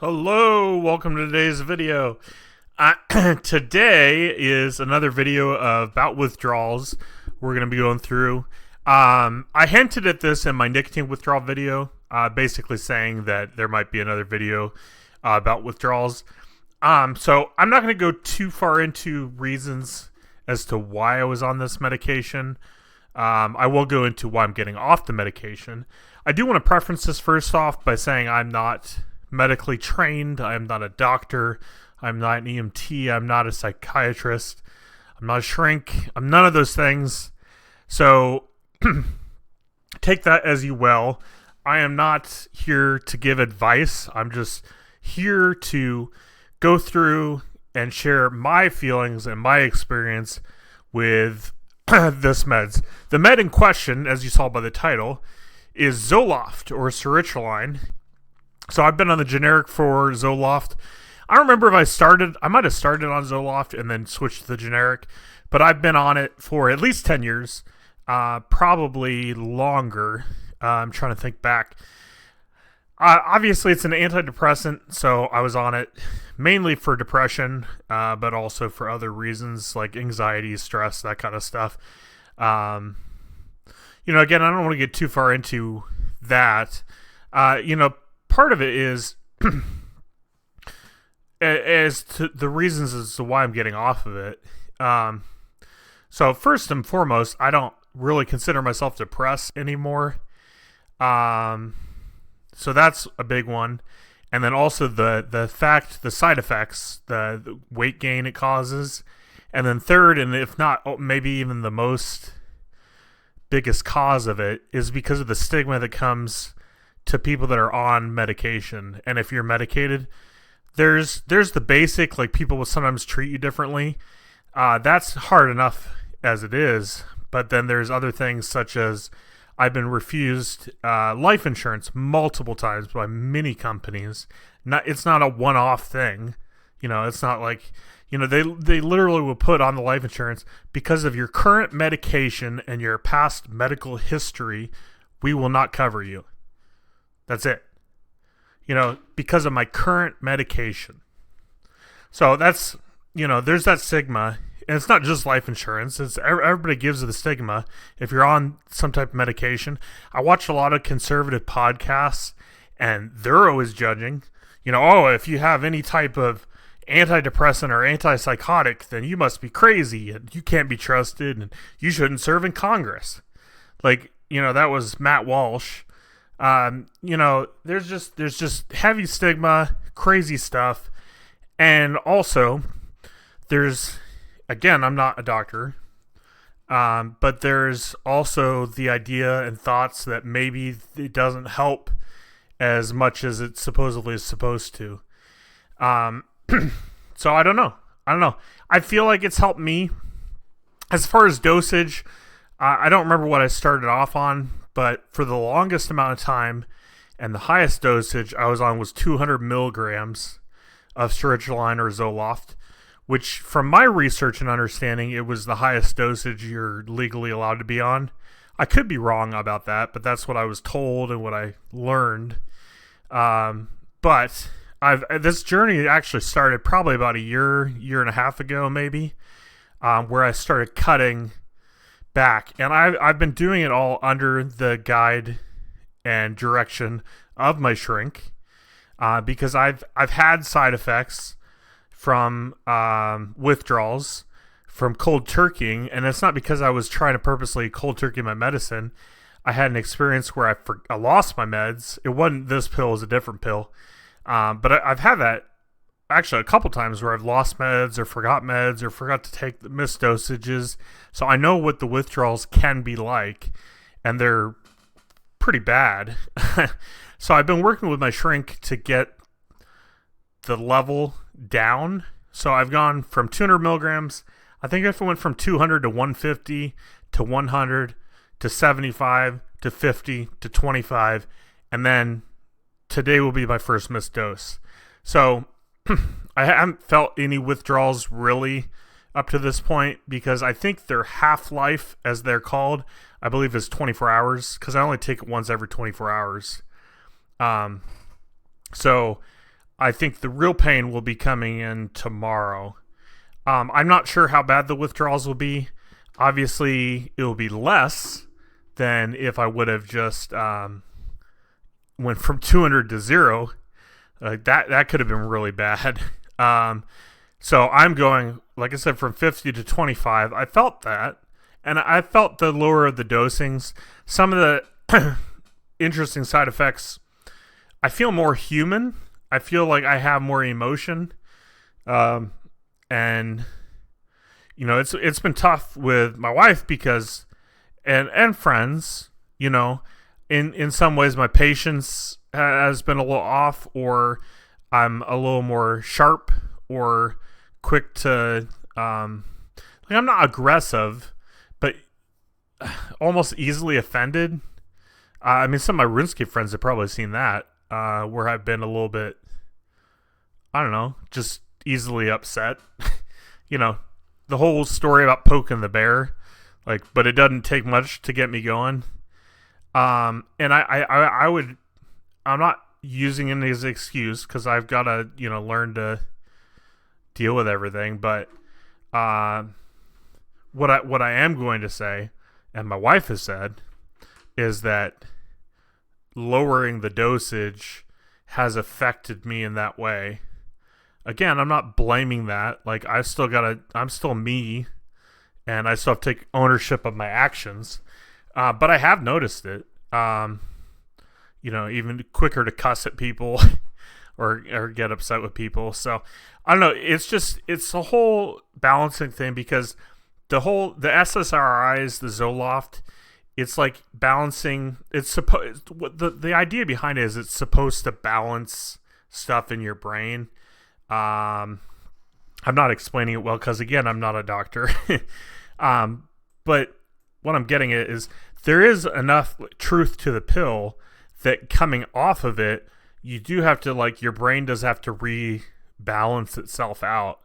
Hello, welcome to today's video. Today is another video about withdrawals we're going to be going through. I hinted at this in my nicotine withdrawal video, basically saying that there might be another video about withdrawals. So I'm not going to go too far into reasons as to why I was on this medication. I will go into why I'm getting off the medication. I do want to preference this first off by saying I'm not medically trained. I'm not a doctor. I'm not an EMT. I'm not a psychiatrist. I'm not a shrink. I'm none of those things. So take that as you will. I am not here to give advice. I'm just here to go through and share my feelings and my experience with this meds. The med in question, as you saw by the title, is Zoloft or Sertraline. So I've been on the generic for Zoloft. I don't remember if I might have started on Zoloft and then switched to the generic, but I've been on it for at least 10 years, probably longer. I'm trying to think back. Obviously, it's an antidepressant, so I was on it mainly for depression, but also for other reasons like anxiety, stress, that kind of stuff. Again, I don't want to get too far into that. Part of it is as to the reasons as to why I'm getting off of it. So first and foremost, I don't really consider myself depressed anymore. So that's a big one. And then also the side effects, the weight gain it causes. And then third, and if not maybe even the most biggest cause of it, is because of the stigma that comes to people that are on medication. And if you're medicated, there's the basic, like, people will sometimes treat you differently. That's hard enough as it is. But then there's other things such as I've been refused life insurance multiple times by many companies. It's not a one-off thing. It's not like, they literally will put on the life insurance, because of your current medication and your past medical history, we will not cover you. That's it. Because of my current medication. So that's, there's that stigma. And it's not just life insurance. It's everybody gives it the stigma if you're on some type of medication. I watch a lot of conservative podcasts, and they're always judging. If you have any type of antidepressant or antipsychotic, then you must be crazy and you can't be trusted and you shouldn't serve in Congress. That was Matt Walsh. There's just heavy stigma, crazy stuff. And also again, I'm not a doctor, but there's also the idea and thoughts that maybe it doesn't help as much as it supposedly is supposed to. So I don't know. I feel like it's helped me. As far as dosage, I don't remember what I started off on, but for the longest amount of time and the highest dosage I was on was 200 milligrams of Sertraline or Zoloft, which from my research and understanding, it was the highest dosage you're legally allowed to be on. I could be wrong about that, but that's what I was told and what I learned. But this journey actually started probably about a year and a half ago, maybe, where I started cutting back. And I've been doing it all under the guide and direction of my shrink, because I've had side effects from withdrawals from cold turkeying, and it's not because I was trying to purposely cold turkey my medicine. I had an experience where I lost my meds. It wasn't this pill, it was a different pill. But I've had that actually a couple times where I've lost meds or forgot to take the missed dosages. So I know what the withdrawals can be like, and they're pretty bad. So I've been working with my shrink to get the level down. So I've gone from 200 milligrams. I think if it went from 200 to 150 to 100 to 75 to 50 to 25, and then today will be my first missed dose. So I haven't felt any withdrawals really up to this point, because I think their half-life, as they're called, I believe is 24 hours, because I only take it once every 24 hours. So I think the real pain will be coming in tomorrow. I'm not sure how bad the withdrawals will be. Obviously, it will be less than if I would have just went from 200 to 0. That could have been really bad. So I'm going, like I said, from 50 to 25. I felt that, and I felt the lower of the dosings. Some of the interesting side effects. I feel more human. I feel like I have more emotion, and it's been tough with my wife because, and friends. In some ways my patience has been a little off, or I'm a little more sharp or quick to I'm not aggressive, but almost easily offended. Some of my RuneScape friends have probably seen that, where I've been a little bit, I don't know, just easily upset. The whole story about poking the bear, but it doesn't take much to get me going. And I'm not using it as an excuse, because I've got to, learn to deal with everything. But what I am going to say, and my wife has said, is that lowering the dosage has affected me in that way. Again, I'm not blaming that. I'm still me, and I still have to take ownership of my actions. But I have noticed it. Even quicker to cuss at people or get upset with people. So I don't know. It's a whole balancing thing, because the SSRIs, the Zoloft, it's like balancing. The idea behind it is it's supposed to balance stuff in your brain. I'm not explaining it well, because again, I'm not a doctor. But what I'm getting at is there is enough truth to the pill that coming off of it, you do have to, your brain does have to rebalance itself out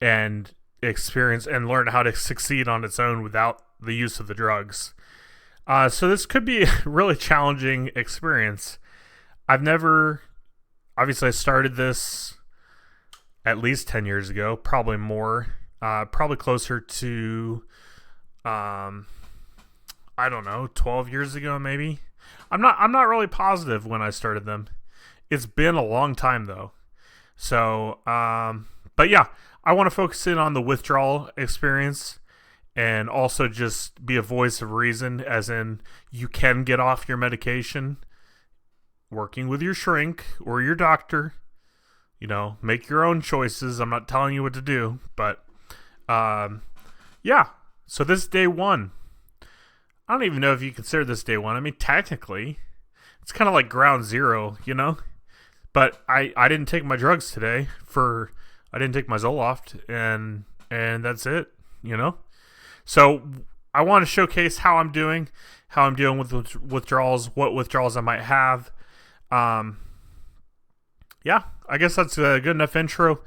and experience and learn how to succeed on its own without the use of the drugs. So this could be a really challenging experience. Obviously I started this at least 10 years ago, probably more, probably closer to, I don't know, 12 years ago, maybe. I'm not really positive when I started them. It's been a long time though. So, but yeah, I want to focus in on the withdrawal experience, and also just be a voice of reason, as in you can get off your medication working with your shrink or your doctor. Make your own choices. I'm not telling you what to do, but yeah. So this is day one. I don't even know if you consider this day one. Technically, it's kind of like ground zero, But I didn't take my drugs today. I didn't take my Zoloft, and that's it, So I want to showcase how I'm doing with withdrawals, what withdrawals I might have. Yeah, I guess that's a good enough intro.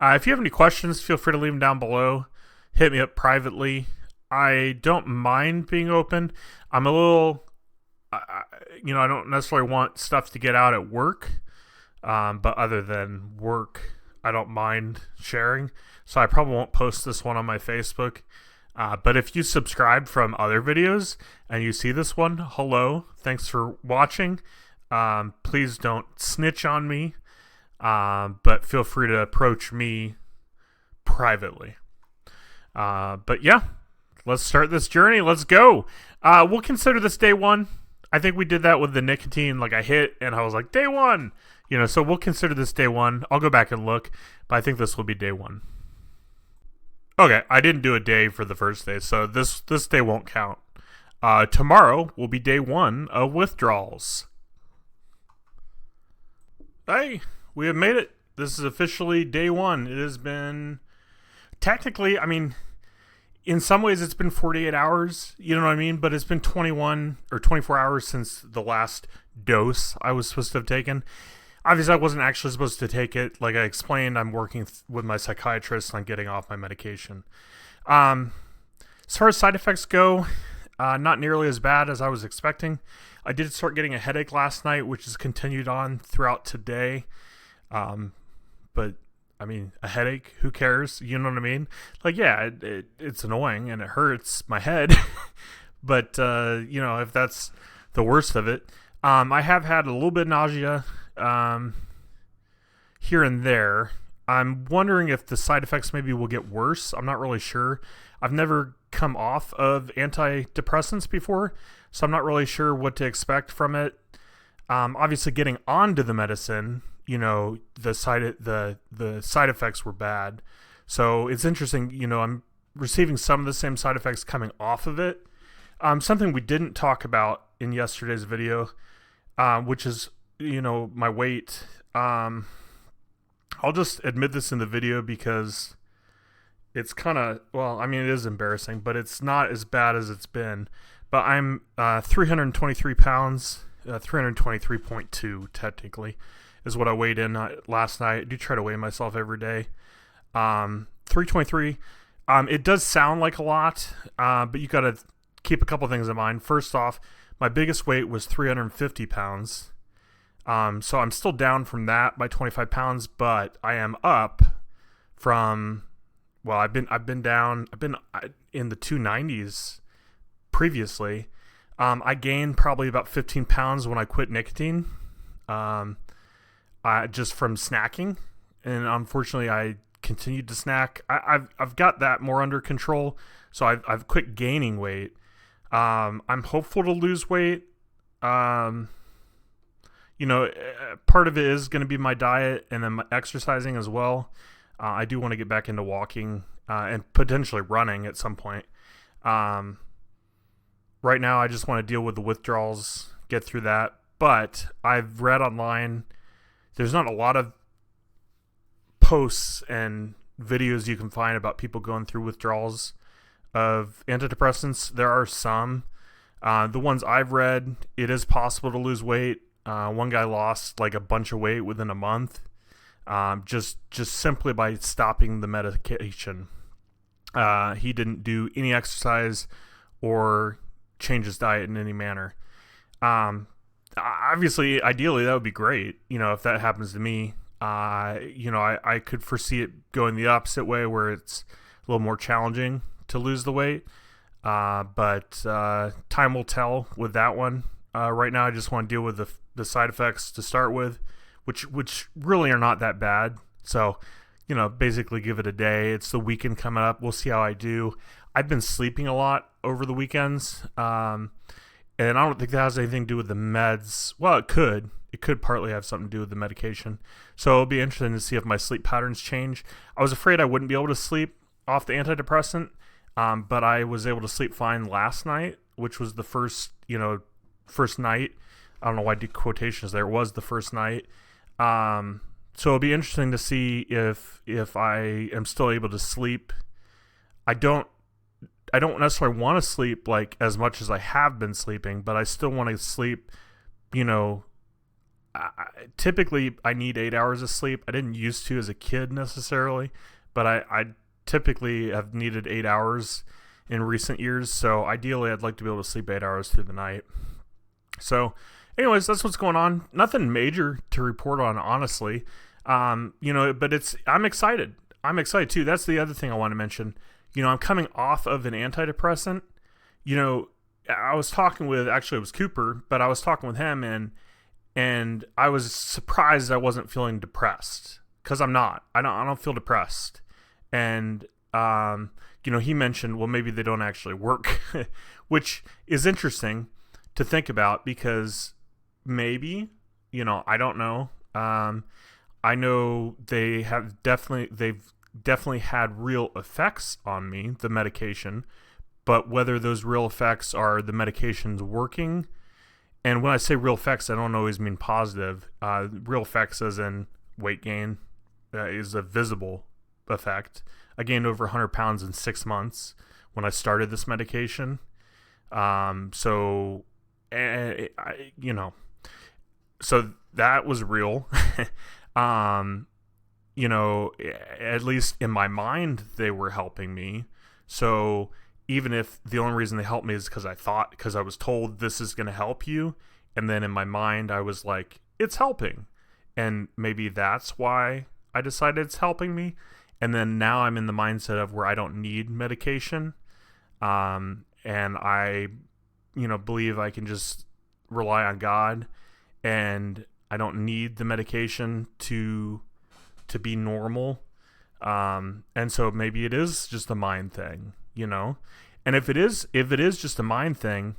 If you have any questions, feel free to leave them down below. Hit me up privately. I don't mind being open. I'm a little, I don't necessarily want stuff to get out at work. But other than work, I don't mind sharing. So I probably won't post this one on my Facebook. But if you subscribe from other videos and you see this one, hello, thanks for watching. Please don't snitch on me. But feel free to approach me privately. But yeah, let's start this journey. Let's go. We'll consider this day one. I think we did that with the nicotine. I hit and I was like, day one. So we'll consider this day one. I'll go back and look, but I think this will be day one. Okay, I didn't do a day for the first day, so this day won't count. Tomorrow will be day one of withdrawals. Hey, we have made it. This is officially day one. It has been, technically, in some ways it's been 48 hours, you know what I mean? But it's been 21 or 24 hours since the last dose I was supposed to have taken. Obviously, I wasn't actually supposed to take it. Like I explained, I'm working with my psychiatrist on getting off my medication. As far as side effects go, not nearly as bad as I was expecting. I did start getting a headache last night, which has continued on throughout today. But I mean, a headache, who cares? You know what I mean? Like, yeah, it's annoying and it hurts my head. But, if that's the worst of it, I have had a little bit of nausea here and there. I'm wondering if the side effects maybe will get worse. I'm not really sure. I've never come off of antidepressants before, so I'm not really sure what to expect from it. Obviously, getting onto the medicine, the side effects were bad. So it's interesting. I'm receiving some of the same side effects coming off of it. Something we didn't talk about in yesterday's video, which is my weight. I'll just admit this in the video because it's kind of, it is embarrassing, but it's not as bad as it's been. But I'm 323 pounds, 323.2 technically is what I weighed in last night. I do try to weigh myself every day. 323. It does sound like a lot, but you got to keep a couple things in mind. First off, my biggest weight was 350 pounds. So I'm still down from that by 25 pounds, but I am up from, I've been in the 290s previously. I gained probably about 15 pounds when I quit nicotine, just from snacking. And unfortunately I continued to snack. I've got that more under control. So I've quit gaining weight. I'm hopeful to lose weight. Part of it is going to be my diet and then my exercising as well. I do want to get back into walking and potentially running at some point. Right now, I just want to deal with the withdrawals, get through that. But I've read online, there's not a lot of posts and videos you can find about people going through withdrawals of antidepressants. There are some. The ones I've read, it is possible to lose weight. One guy lost like a bunch of weight within a month, just simply by stopping the medication. He didn't do any exercise or change his diet in any manner. Obviously, ideally, that would be great. If that happens to me, I could foresee it going the opposite way where it's a little more challenging to lose the weight. But time will tell with that one. Right now, I just want to deal with the side effects to start with, which really are not that bad. So, basically give it a day. It's the weekend coming up. We'll see how I do. I've been sleeping a lot over the weekends, and I don't think that has anything to do with the meds. Well, it could. It could partly have something to do with the medication. So it'll be interesting to see if my sleep patterns change. I was afraid I wouldn't be able to sleep off the antidepressant, but I was able to sleep fine last night, which was the first night. I don't know why I did quotations there. It was the first night. So it'll be interesting to see if I am still able to sleep. I don't necessarily want to sleep like as much as I have been sleeping, but I still want to sleep. Typically I need 8 hours of sleep. I didn't used to as a kid necessarily, but I typically have needed 8 hours in recent years. So ideally I'd like to be able to sleep 8 hours through the night. So anyways, that's what's going on. Nothing major to report on, honestly. But I'm excited. I'm excited too. That's the other thing I want to mention. I'm coming off of an antidepressant. I was talking with, actually it was Cooper, but I was talking with him and I was surprised I wasn't feeling depressed, because I'm not. I don't feel depressed. And he mentioned, well, maybe they don't actually work, which is interesting to think about, because maybe, I don't know. I know they've definitely had real effects on me, the medication, but whether those real effects are the medication's working, and when I say real effects, I don't always mean positive. Real effects as in weight gain is a visible effect. I gained over 100 pounds in 6 months when I started this medication. So that was real. At least in my mind, they were helping me. So even if the only reason they helped me is because I was told this is going to help you, and then in my mind I was like, it's helping, and maybe that's why I decided it's helping me. And then now I'm in the mindset of where I don't need medication, and I, believe I can just rely on God, and I don't need the medication to be normal. And so maybe it is just a mind thing, And if it is just a mind thing,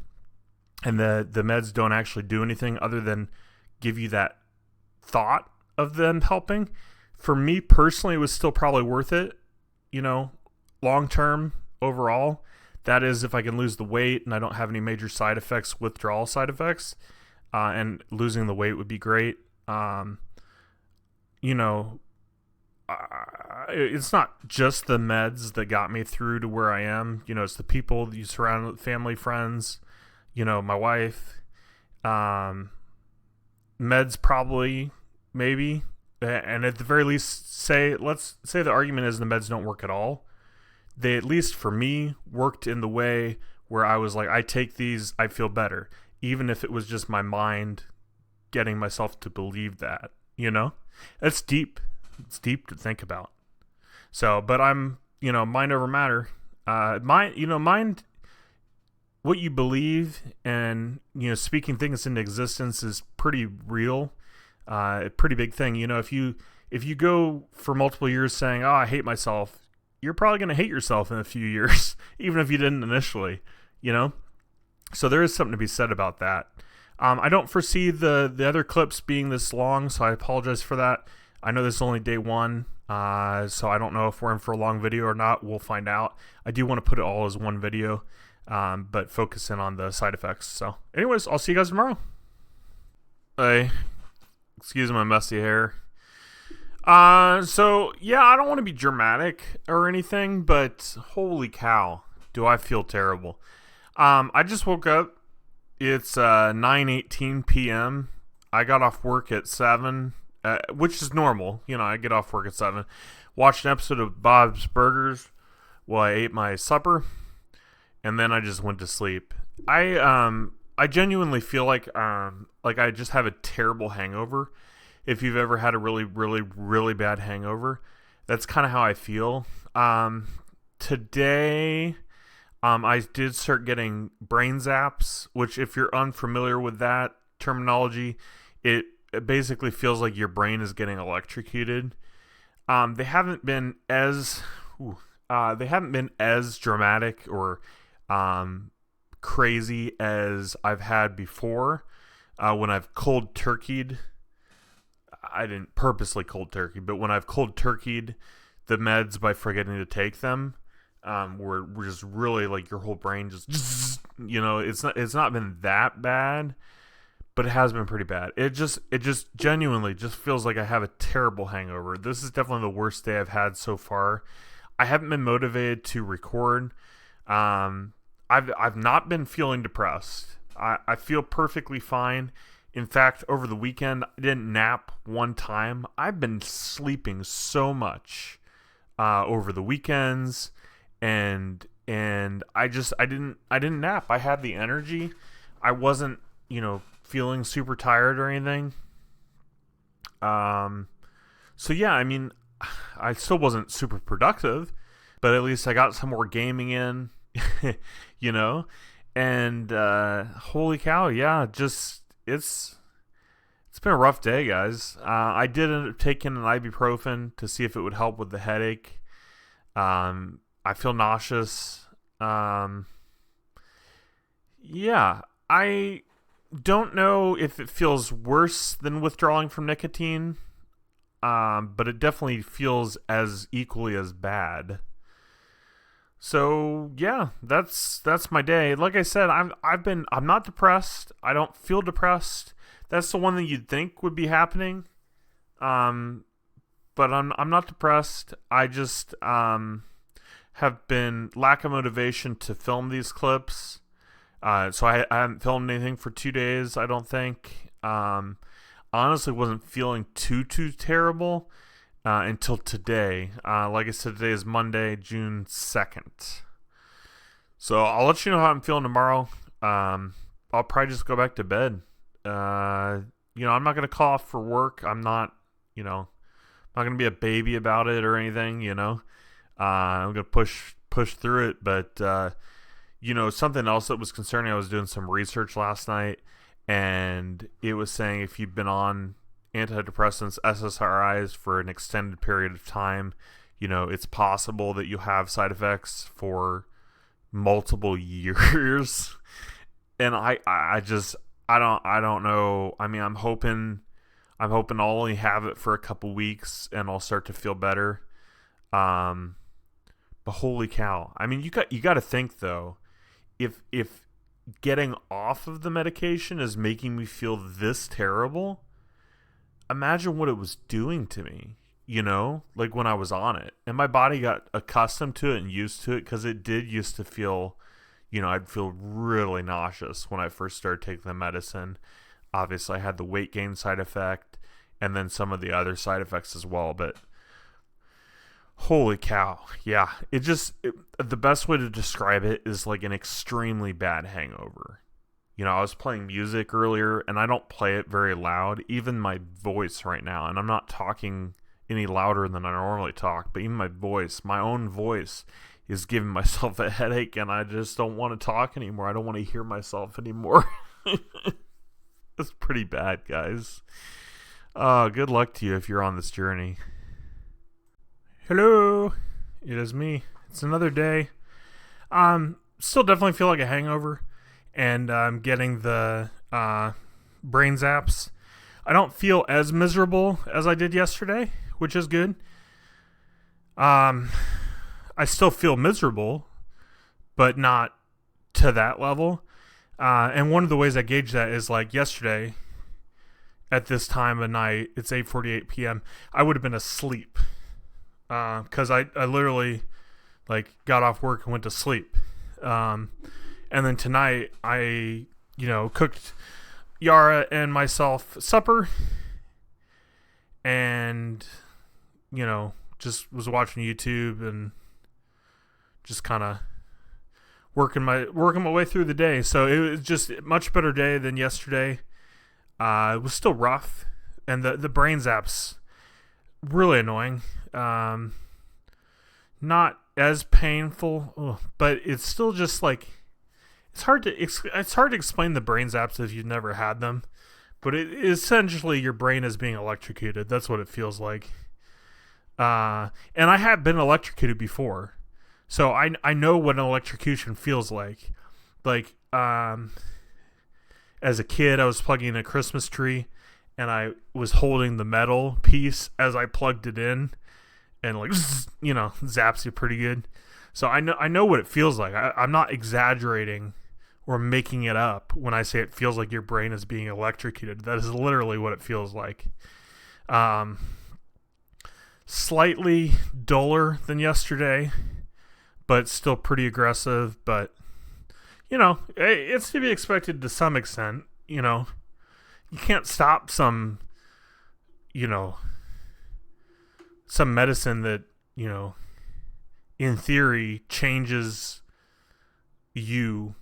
and the meds don't actually do anything other than give you that thought of them helping, for me personally, it was still probably worth it, long term overall. That is, if I can lose the weight and I don't have any major side effects, withdrawal side effects, and losing the weight would be great. It's not just the meds that got me through to where I am. It's the people you surround with, family, friends, my wife. Meds probably, maybe. And at the very least, let's say the argument is the meds don't work at all. They, at least for me, worked in the way where I was like, I take these, I feel better. Even if it was just my mind getting myself to believe that, That's deep. It's deep to think about. So, but I'm, mind over matter. Mind, what you believe, and, speaking things into existence is pretty real. A pretty big thing. If you go for multiple years saying, "Oh, I hate myself," you're probably going to hate yourself in a few years, even if you didn't initially, So there is something to be said about that. I don't foresee the other clips being this long, so I apologize for that. I know this is only day one, so I don't know if we're in for a long video or not. We'll find out. I do want to put it all as one video, but focus in on the side effects. So anyways, I'll see you guys tomorrow. Hey, excuse my messy hair. So yeah, I don't want to be dramatic or anything, but holy cow, do I feel terrible. I just woke up. It's 9:18 p.m. I got off work at 7, which is normal. I get off work at 7. Watched an episode of Bob's Burgers while I ate my supper, and then I just went to sleep. I genuinely feel like I just have a terrible hangover. If you've ever had a really, really, really bad hangover, that's kind of how I feel. Today, I did start getting brain zaps, which, if you're unfamiliar with that terminology, it basically feels like your brain is getting electrocuted. They haven't been as dramatic or crazy as I've had before when I've cold turkeyed. I didn't purposely cold turkey, but when I've cold turkeyed the meds by forgetting to take them, we're just really like your whole brain just it's not been that bad, but it has been pretty bad. It just genuinely just feels like I have a terrible hangover. This is definitely the worst day I've had so far. I haven't been motivated to record. I've not been feeling depressed. I feel perfectly fine. In fact, over the weekend, I didn't nap one time. I've been sleeping so much over the weekends, and I didn't nap. I had the energy. I wasn't, feeling super tired or anything. So yeah, I mean, I still wasn't super productive, but at least I got some more gaming in, and holy cow, yeah, just it's been a rough day, guys. I did end up taking an ibuprofen to see if it would help with the headache. I feel nauseous. Yeah, I don't know if it feels worse than withdrawing from nicotine, but it definitely feels as equally as bad. So yeah, that's my day. Like I said, I'm not depressed. I don't feel depressed. That's the one that you'd think would be happening. But I'm not depressed. I just have been lack of motivation to film these clips. So I haven't filmed anything for 2 days, I don't think. Honestly wasn't feeling too terrible until today. Like I said, today is Monday, June 2nd. So I'll let you know how I'm feeling tomorrow. I'll probably just go back to bed. I'm not going to call off for work. I'm not, I'm not going to be a baby about it or anything, I'm going to push through it. But, something else that was concerning, I was doing some research last night, and it was saying if you've been on antidepressants, SSRIs, for an extended period of time, it's possible that you have side effects for multiple years. And I don't know. I mean, I'm hoping I'll only have it for a couple weeks and I'll start to feel better. But holy cow. I mean, you got to think though, if getting off of the medication is making me feel this terrible, imagine what it was doing to me, like when I was on it. And my body got accustomed to it and used to it, because it did used to feel, I'd feel really nauseous when I first started taking the medicine. Obviously, I had the weight gain side effect and then some of the other side effects as well. But holy cow. Yeah. The best way to describe it is like an extremely bad hangover. I was playing music earlier, and I don't play it very loud. Even my voice right now, and I'm not talking any louder than I normally talk, but even my own voice is giving myself a headache, and I just don't want to talk anymore. I don't want to hear myself anymore. That's pretty bad, guys. Good luck to you if you're on this journey. Hello, it is me. It's another day. Still definitely feel like a hangover, and I'm getting the brain zaps. I don't feel as miserable as I did yesterday, which is good. I still feel miserable, but not to that level. And one of the ways I gauge that is like yesterday at this time of night, it's 8:48 p.m. I would have been asleep. Cause I literally like got off work and went to sleep. And then tonight I, cooked Yara and myself supper, and, just was watching YouTube and just kind of working my way through the day. So it was just a much better day than yesterday. It was still rough, and the brain zaps really annoying. Not as painful, but it's still just like it's hard to explain the brain zaps if you've never had them. But essentially your brain is being electrocuted. That's what it feels like. And I have been electrocuted before. So I know what an electrocution feels like. Like, as a kid, I was plugging in a Christmas tree, and I was holding the metal piece as I plugged it in, and like, zaps you pretty good. So I know what it feels like. I'm not exaggerating or making it up when I say it feels like your brain is being electrocuted. That is literally what it feels like. Slightly duller than yesterday, but still pretty aggressive. But, it's to be expected to some extent. You can't stop some medicine that, in theory changes you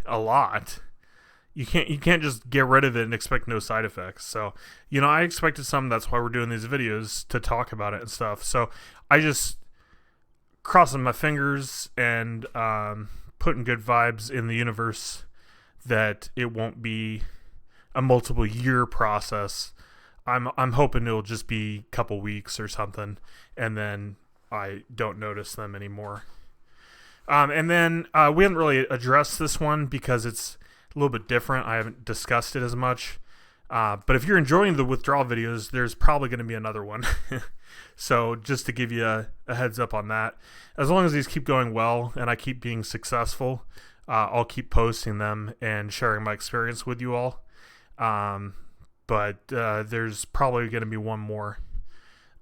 a lot. You can't just get rid of it and expect no side effects. So, I expected some. That's why we're doing these videos, to talk about it and stuff. So I just crossing my fingers and putting good vibes in the universe that it won't be a multiple year process. I'm hoping it'll just be a couple weeks or something, and then I don't notice them anymore. And then we haven't really addressed this one because it's a little bit different. I haven't discussed it as much. But if you're enjoying the withdrawal videos, there's probably going to be another one. So just to give you a heads up on that, as long as these keep going well and I keep being successful, I'll keep posting them and sharing my experience with you all. But there's probably going to be one more.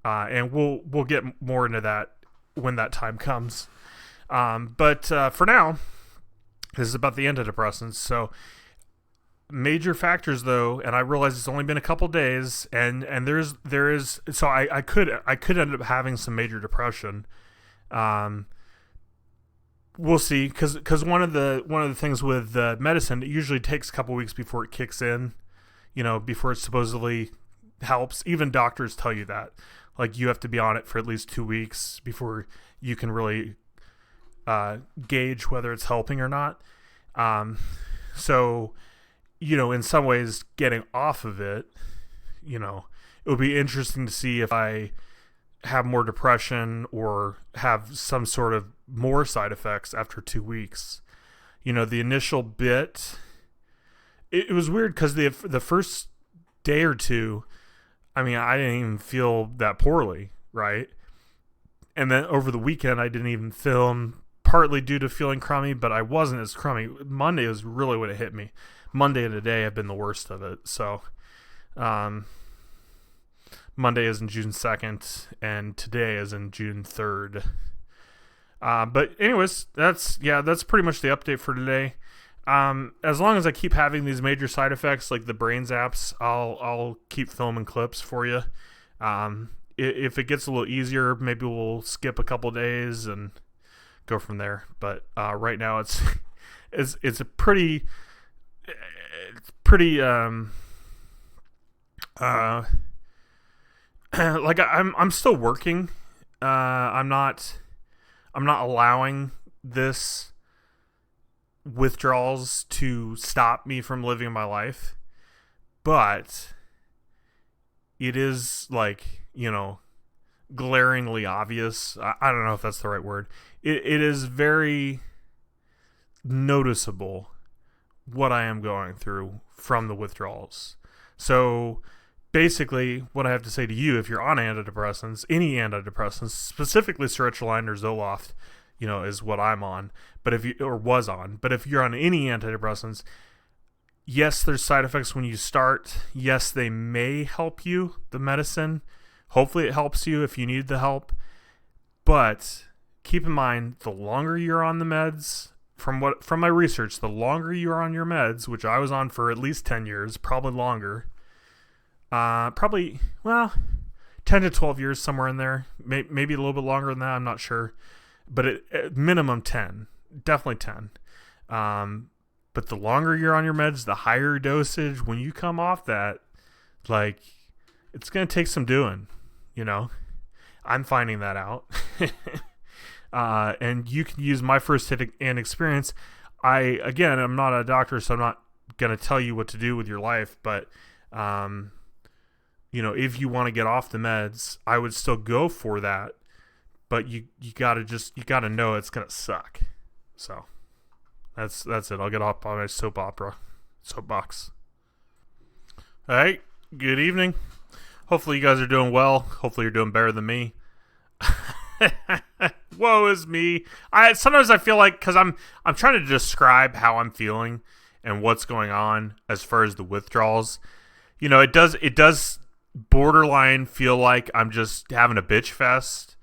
And we'll get more into that when that time comes. But for now, this is about the antidepressants. So major factors though, and I realize it's only been a couple days, and there is so I could end up having some major depression. We'll see, because one of the things with medicine, it usually takes a couple weeks before it kicks in. before it supposedly helps. Even doctors tell you that. Like, you have to be on it for at least 2 weeks before you can really gauge whether it's helping or not. So, in some ways, getting off of it, it would be interesting to see if I have more depression or have some sort of more side effects after 2 weeks. The initial bit, it was weird because the first day or two, I didn't even feel that poorly, right? And then over the weekend, I didn't even film, partly due to feeling crummy, but I wasn't as crummy. Monday was really when it hit me. Monday and today have been the worst of it. So, Monday is in June 2nd, and today is in June 3rd. But anyways, that's pretty much the update for today. As long as I keep having these major side effects like the brain zaps, I'll keep filming clips for you. If it gets a little easier, maybe we'll skip a couple days and go from there. But right now it's a pretty like I'm still working. I'm not allowing this withdrawals to stop me from living my life, but it is glaringly obvious. I don't know if that's the right word. It is very noticeable what I am going through from the withdrawals. So basically, what I have to say to you, if you're on antidepressants, any antidepressants, specifically Sertraline or Zoloft, is what I'm on, but if you're on any antidepressants, yes, there's side effects when you start. Yes, they may help you, the medicine. Hopefully it helps you if you need the help. But keep in mind, the longer you're on the meds, from my research, the longer you're on your meds, which I was on for at least 10 years, probably longer. 10 to 12 years, somewhere in there. Maybe a little bit longer than that, I'm not sure. But at minimum 10. Definitely 10. But the longer you're on your meds, the higher dosage. When you come off that, it's going to take some doing, I'm finding that out. And you can use my first-hand experience. I'm not a doctor, so I'm not going to tell you what to do with your life. But, if you want to get off the meds, I would still go for that. But you gotta know it's gonna suck. So that's it. I'll get off on my soapbox. All right. Good evening. Hopefully you guys are doing well. Hopefully you're doing better than me. Woe is me. Sometimes I feel like, because I'm trying to describe how I'm feeling and what's going on as far as the withdrawals. It does borderline feel like I'm just having a bitch fest.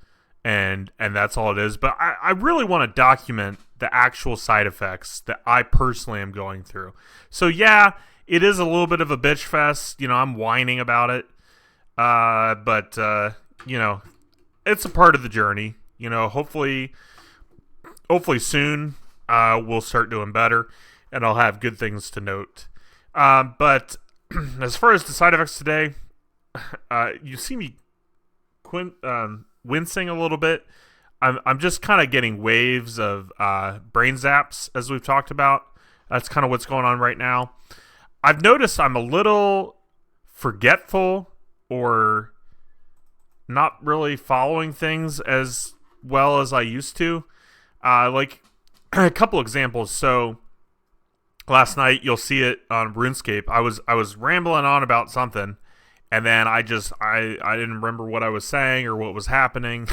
And that's all it is. But I really want to document the actual side effects that I personally am going through. So, yeah, it is a little bit of a bitch fest. I'm whining about it. But it's a part of the journey. Hopefully soon we'll start doing better. And I'll have good things to note. But as far as the side effects today, you see me wincing a little bit. I'm just kind of getting waves of brain zaps, as we've talked about. That's kind of what's going on right now. I've noticed I'm a little forgetful or not really following things as well as I used to. Like a couple examples. So last night, you'll see it on RuneScape. I was rambling on about something, and then I didn't remember what I was saying or what was happening.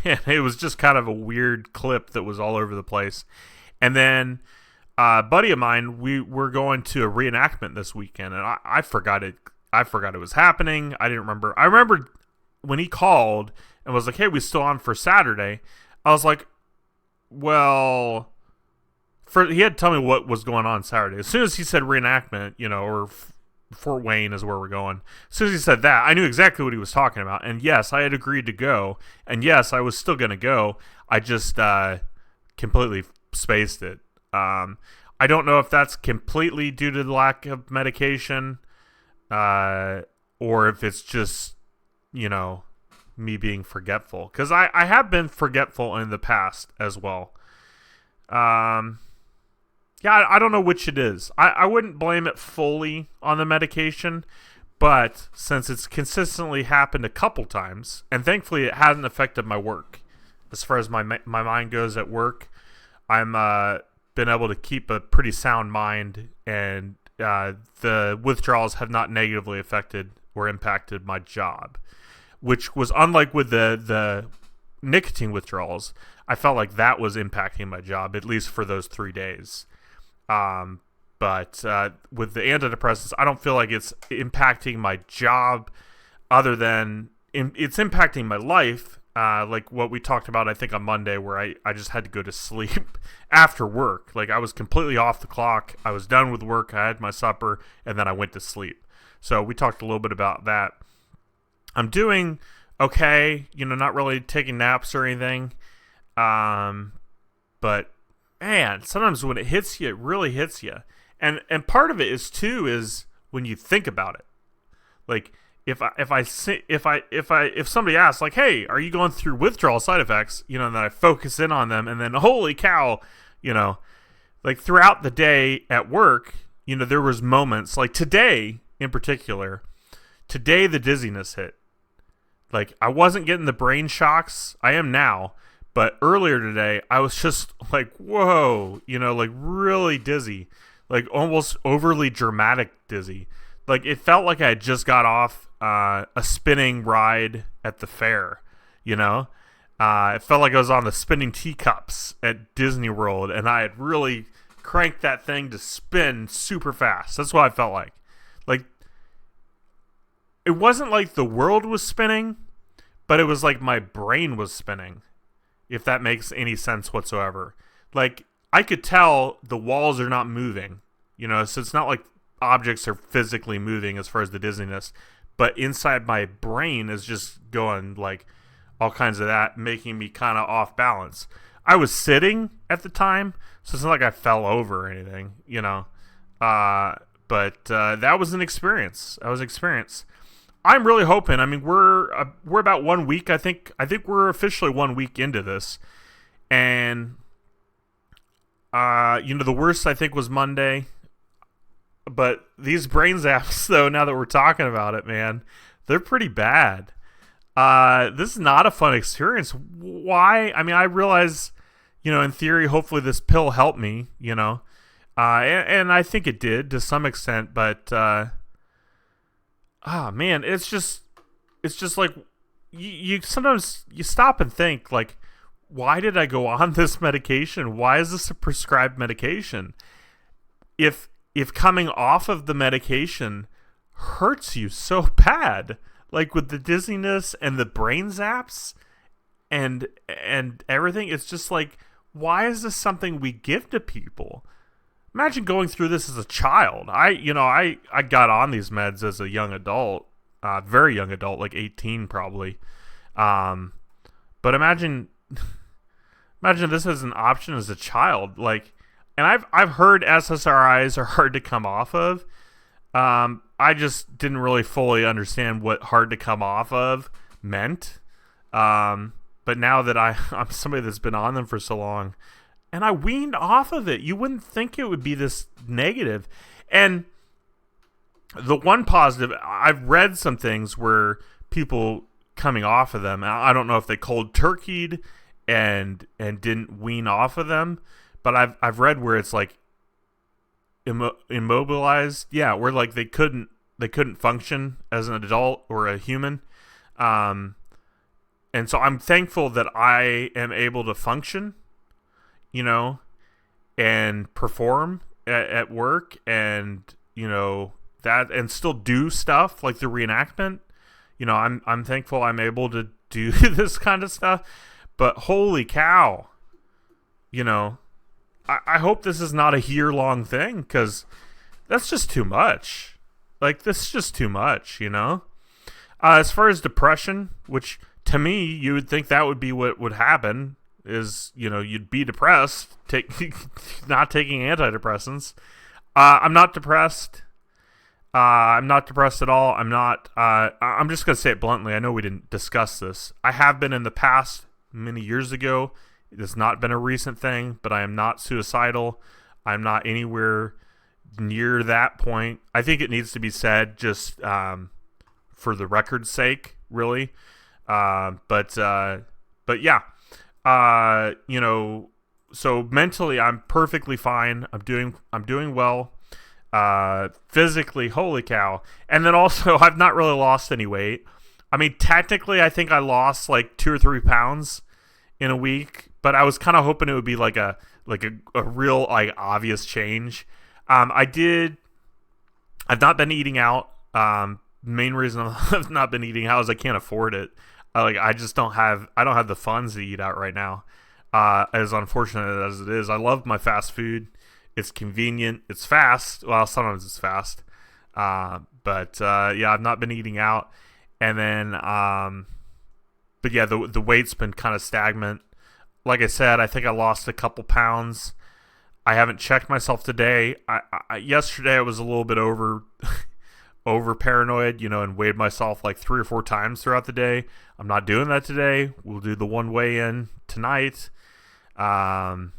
And it was just kind of a weird clip that was all over the place. And then a buddy of mine, we're going to a reenactment this weekend, and I forgot it. I forgot it was happening. I didn't remember. I remembered when he called and was like, "Hey, we still on for Saturday?" I was like, "Well," he had to tell me what was going on Saturday. As soon as he said reenactment, or Fort Wayne is where we're going. As soon as he said that, I knew exactly what he was talking about. And yes, I had agreed to go. And yes, I was still going to go. I just completely spaced it. I don't know if that's completely due to the lack of medication. or if it's just, you know, me being forgetful. Because I have been forgetful in the past as well. Yeah, I don't know which it is. I wouldn't blame it fully on the medication, but since it's consistently happened a couple times, and thankfully it hasn't affected my work. As far as my mind goes at work, I'm been able to keep a pretty sound mind, and the withdrawals have not negatively affected or impacted my job, which was unlike with the nicotine withdrawals. I felt like that was impacting my job, at least for those 3 days. But with the antidepressants, I don't feel like it's impacting my job other than it's impacting my life. Like what we talked about, I think on Monday, where I just had to go to sleep after work. Like I was completely off the clock. I was done with work. I had my supper and then I went to sleep. So we talked a little bit about that. I'm doing okay, not really taking naps or anything. But man, sometimes when it hits you, it really hits you. And part of it is when you think about it. Like if somebody asks like, "Hey, are you going through withdrawal side effects?" And then I focus in on them, and then holy cow, like throughout the day at work, there was moments like today in particular. Today the dizziness hit. Like I wasn't getting the brain shocks. I am now. But earlier today, I was just like, whoa, like really dizzy, like almost overly dramatic dizzy. Like it felt like I had just got off a spinning ride at the fair, it felt like I was on the spinning teacups at Disney World, and I had really cranked that thing to spin super fast. That's what I felt like. Like it wasn't like the world was spinning, but it was like my brain was spinning. If that makes any sense whatsoever. Like, I could tell the walls are not moving, so it's not like objects are physically moving as far as the dizziness, but inside my brain is just going, like, all kinds of that, making me kind of off balance. I was sitting at the time, so it's not like I fell over or anything, but that was an experience. I'm really hoping. I mean, we're about 1 week. I think we're officially 1 week into this, and the worst I think was Monday. But these brain zaps, though, now that we're talking about it, man, they're pretty bad. This is not a fun experience. Why? I mean, I realize, in theory, hopefully this pill helped me, and I think it did to some extent, but. Man, it's just like you sometimes you stop and think like, why did I go on this medication? Why is this a prescribed medication? If coming off of the medication hurts you so bad, like with the dizziness and the brain zaps and everything, it's just like, why is this something we give to people? Imagine going through this as a child. I got on these meds as a young adult, very young adult, like 18 probably. But imagine this as an option as a child. Like, and I've heard SSRIs are hard to come off of. I just didn't really fully understand what hard to come off of meant. But now that I'm somebody that's been on them for so long, and I weaned off of it. You wouldn't think it would be this negative. And the one positive, I've read some things where people coming off of them, I don't know if they cold turkeyed and didn't wean off of them, but I've read where it's like immobilized. Yeah, where like they couldn't function as an adult or a human. And so I'm thankful that I am able to function, and perform at work and, that, and still do stuff like the reenactment. I'm thankful I'm able to do this kind of stuff, but holy cow, I hope this is not a year-long thing, because that's just too much. Like, this is just too much, As far as depression, which to me, you would think that would be what would happen, is, you'd be depressed, not taking antidepressants. I'm not depressed. I'm not depressed at all. I'm not. I'm just gonna say it bluntly. I know we didn't discuss this. I have been in the past, many years ago. It's not been a recent thing, but I am not suicidal. I'm not anywhere near that point. I think it needs to be said, just for the record's sake, really. But yeah, so mentally, I'm perfectly fine. I'm doing well. Physically, holy cow. And then also, I've not really lost any weight. I mean, technically, I think I lost like 2 or 3 pounds in a week, but I was kind of hoping it would be like a real like obvious change. I've not been eating out. Main reason I've not been eating out is I can't afford it. I don't have the funds to eat out right now. As unfortunate as it is, I love my fast food. It's convenient. It's fast. Well, sometimes it's fast. But yeah, I've not been eating out. And then, but yeah, the weight's been kind of stagnant. Like I said, I think I lost a couple pounds. I haven't checked myself today. Yesterday I was a little bit over paranoid, and weighed myself like 3 or 4 times throughout the day. I'm not doing that today. We'll do the one weigh in tonight. But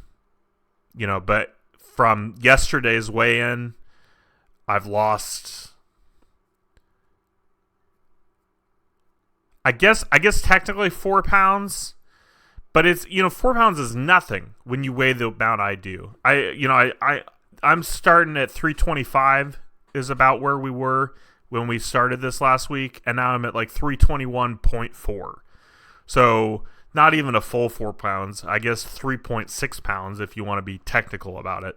from yesterday's weigh in, I've lost, I guess technically 4 pounds, but it's, 4 pounds is nothing when you weigh the amount I do. I'm starting at 325 is about where we were when we started this last week, and now I'm at like 321.4. So not even a full 4 pounds. I guess 3.6 pounds if you want to be technical about it,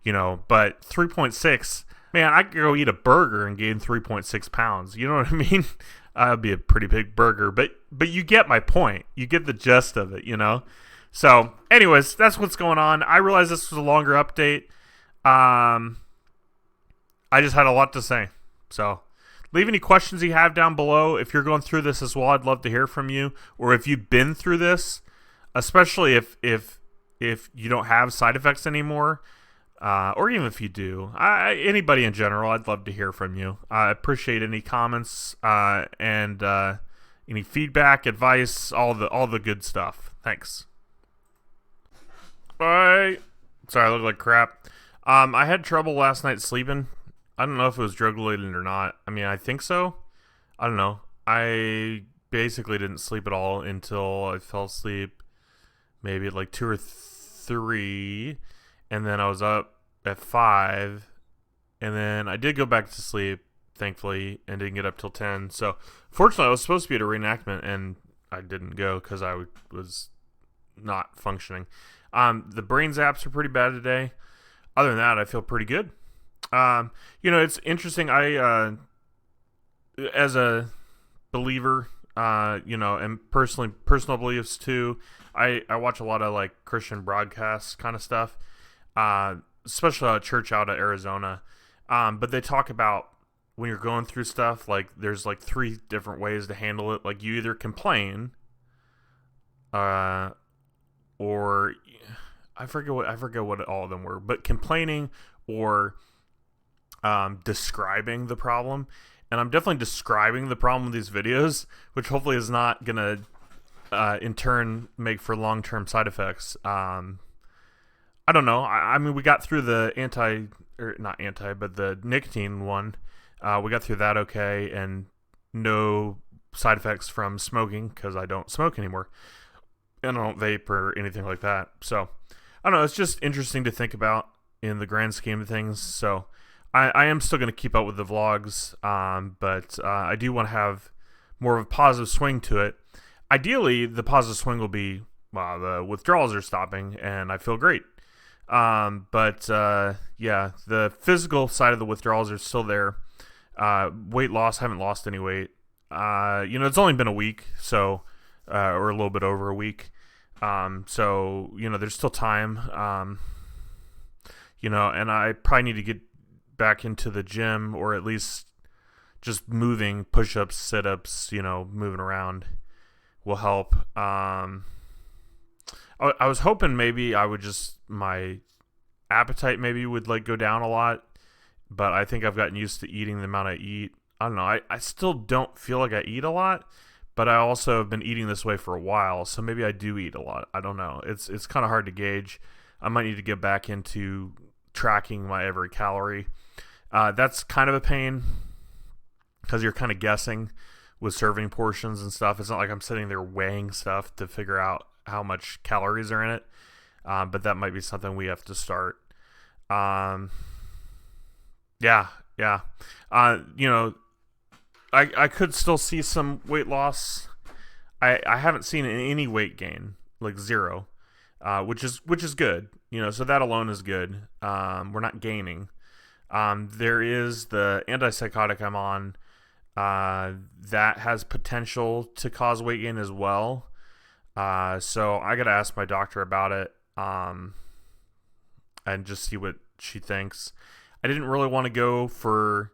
but 3.6, man, I could go eat a burger and gain 3.6 pounds. You know what I mean? That'd be a pretty big burger, but you get my point. You get the gist of it, So anyways, that's what's going on. I realize this was a longer update. I just had a lot to say. So leave any questions you have down below. If you're going through this as well, I'd love to hear from you. Or if you've been through this, especially if you don't have side effects anymore, or even if you do, anybody in general, I'd love to hear from you. I appreciate any comments and any feedback, advice, all the good stuff. Thanks. Bye. Sorry, I look like crap. I had trouble last night sleeping. I don't know if it was drug related or not. I mean, I think so. I don't know. I basically didn't sleep at all until I fell asleep maybe at like 2 or 3, and then I was up at 5, and then I did go back to sleep, thankfully, and didn't get up till 10. So fortunately, I was supposed to be at a reenactment, and I didn't go because I was not functioning. The brain zaps are pretty bad today. Other than that, I feel pretty good. It's interesting. I, as a believer, and personal beliefs too, I watch a lot of like Christian broadcasts kind of stuff, especially at a church out of Arizona. But they talk about when you're going through stuff, like there's like 3 different ways to handle it. Like you either complain, or I forget what all of them were, but complaining or describing the problem. And I'm definitely describing the problem with these videos, which hopefully is not gonna in turn make for long-term side effects. I don't know. I mean, we got through the the nicotine one. We got through that okay, and no side effects from smoking because I don't smoke anymore, and I don't vape or anything like that. So I don't know. It's just interesting to think about in the grand scheme of things. So I am still going to keep up with the vlogs, but I do want to have more of a positive swing to it. Ideally, the positive swing will be, well, the withdrawals are stopping, and I feel great. But yeah, the physical side of the withdrawals are still there. Weight loss, haven't lost any weight. It's only been a week, so or a little bit over a week. So there's still time. And I probably need to get back into the gym, or at least just moving, push-ups, sit-ups, moving around will help. I was hoping maybe my appetite maybe would like go down a lot but I think I've gotten used to eating the amount I eat. I don't know. I still don't feel like I eat a lot, but I also have been eating this way for a while, so maybe I do eat a lot. I don't know. It's kind of hard to gauge. I might need to get back into tracking my every calorie. That's kind of a pain because you're kind of guessing with serving portions and stuff. It's not like I'm sitting there weighing stuff to figure out how much calories are in it, but that might be something we have to start. Yeah. I could still see some weight loss. I haven't seen any weight gain, like zero, which is good. So that alone is good. We're not gaining. There is the antipsychotic I'm on that has potential to cause weight gain as well. So I got to ask my doctor about it and just see what she thinks. I didn't really want to go for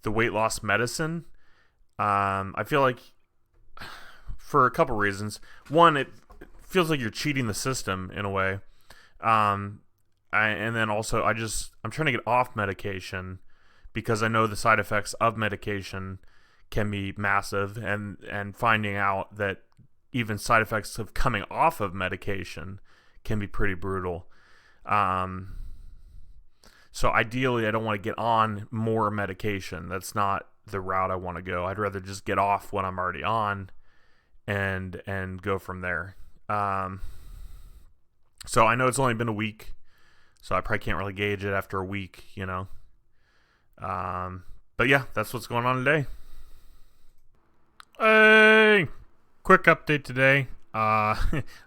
the weight loss medicine. I feel like for a couple reasons. One, it feels like you're cheating the system in a way. And then also I'm trying to get off medication because I know the side effects of medication can be massive, and finding out that even side effects of coming off of medication can be pretty brutal. So ideally I don't want to get on more medication. That's not the route I want to go. I'd rather just get off what I'm already on and go from there. So I know it's only been a week, so I probably can't really gauge it after a week, But yeah, that's what's going on today. Hey, quick update today.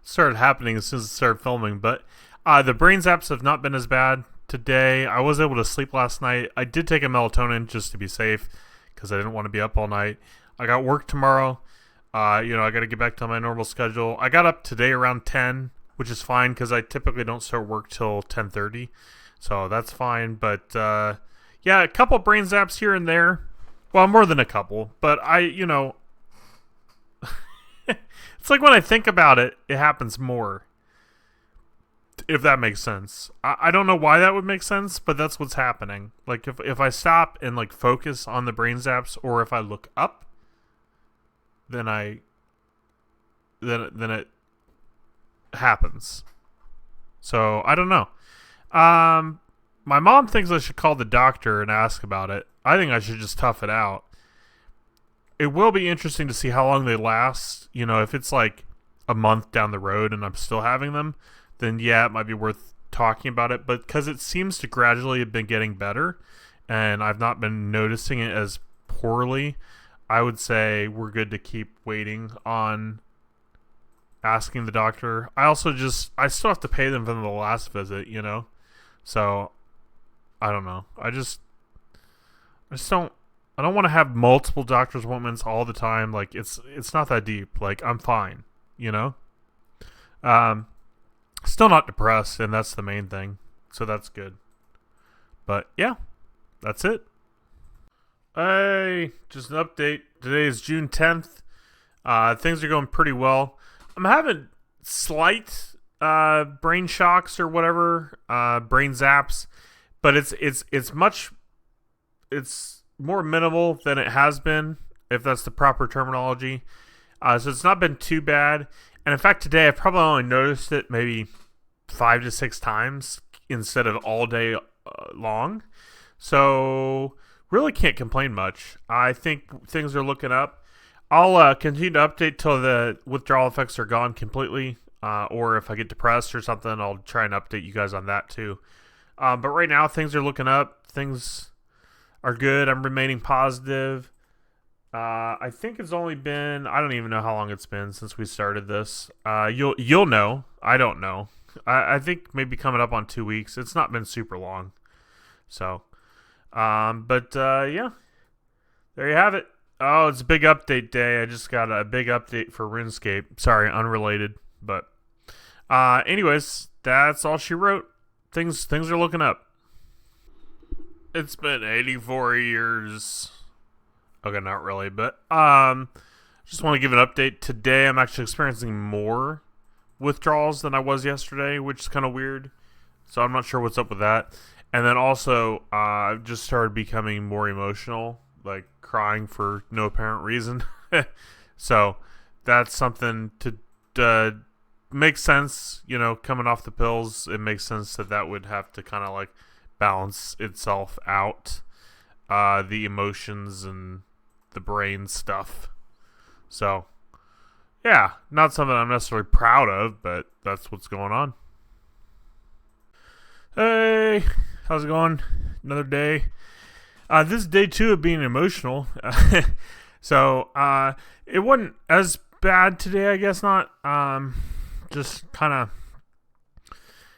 Started happening as soon as I started filming, but the brain zaps have not been as bad today. I was able to sleep last night. I did take a melatonin just to be safe because I didn't want to be up all night. I got work tomorrow. I got to get back to my normal schedule. I got up today around 10, which is fine because I typically don't start work till 10:30, so that's fine. But yeah, a couple brain zaps here and there. Well, more than a couple, but it's like when I think about it, it happens more. If that makes sense. I don't know why that would make sense, but that's what's happening. Like if I stop and like focus on the brain zaps, or if I look up, then it happens. So I don't know. My mom thinks I should call the doctor and ask about it. I think I should just tough it out. It will be interesting to see how long they last. If it's like a month down the road and I'm still having them, then yeah, it might be worth talking about it. But because it seems to gradually have been getting better and I've not been noticing it as poorly, I would say we're good to keep waiting on asking the doctor. I still have to pay them from the last visit, So I don't know. I don't want to have multiple doctor's appointments all the time. Like it's not that deep. Like I'm fine, Still not depressed, and that's the main thing. So that's good. But yeah, that's it. Hey, just an update. Today is June 10th. Things are going pretty well. I'm having slight brain shocks or whatever, brain zaps, but it's more minimal than it has been, if that's the proper terminology. So it's not been too bad. And in fact, today I've probably only noticed it maybe 5 to 6 times instead of all day long. So really can't complain much. I think things are looking up. I'll continue to update till the withdrawal effects are gone completely. Or if I get depressed or something, I'll try and update you guys on that too. But right now things are looking up. Things are good. I'm remaining positive. I think it's only been, I don't even know how long it's been since we started this. You'll know. I don't know. I think maybe coming up on 2 weeks. It's not been super long. So, yeah, there you have it. Oh, it's a big update day. I just got a big update for RuneScape. Sorry, unrelated. But, anyways, that's all she wrote. Things are looking up. It's been 84 years. Okay, not really, but just want to give an update. Today I'm actually experiencing more withdrawals than I was yesterday, which is kind of weird. So I'm not sure what's up with that. And then also, I've just started becoming more emotional, like crying for no apparent reason. So that's something to make sense, coming off the pills. It makes sense that would have to kind of like balance itself out, the emotions and the brain stuff. So, yeah, not something I'm necessarily proud of, but that's what's going on. Hey, how's it going? Another day. This is day 2 of being emotional. So, it wasn't as bad today, I guess not. Just kind of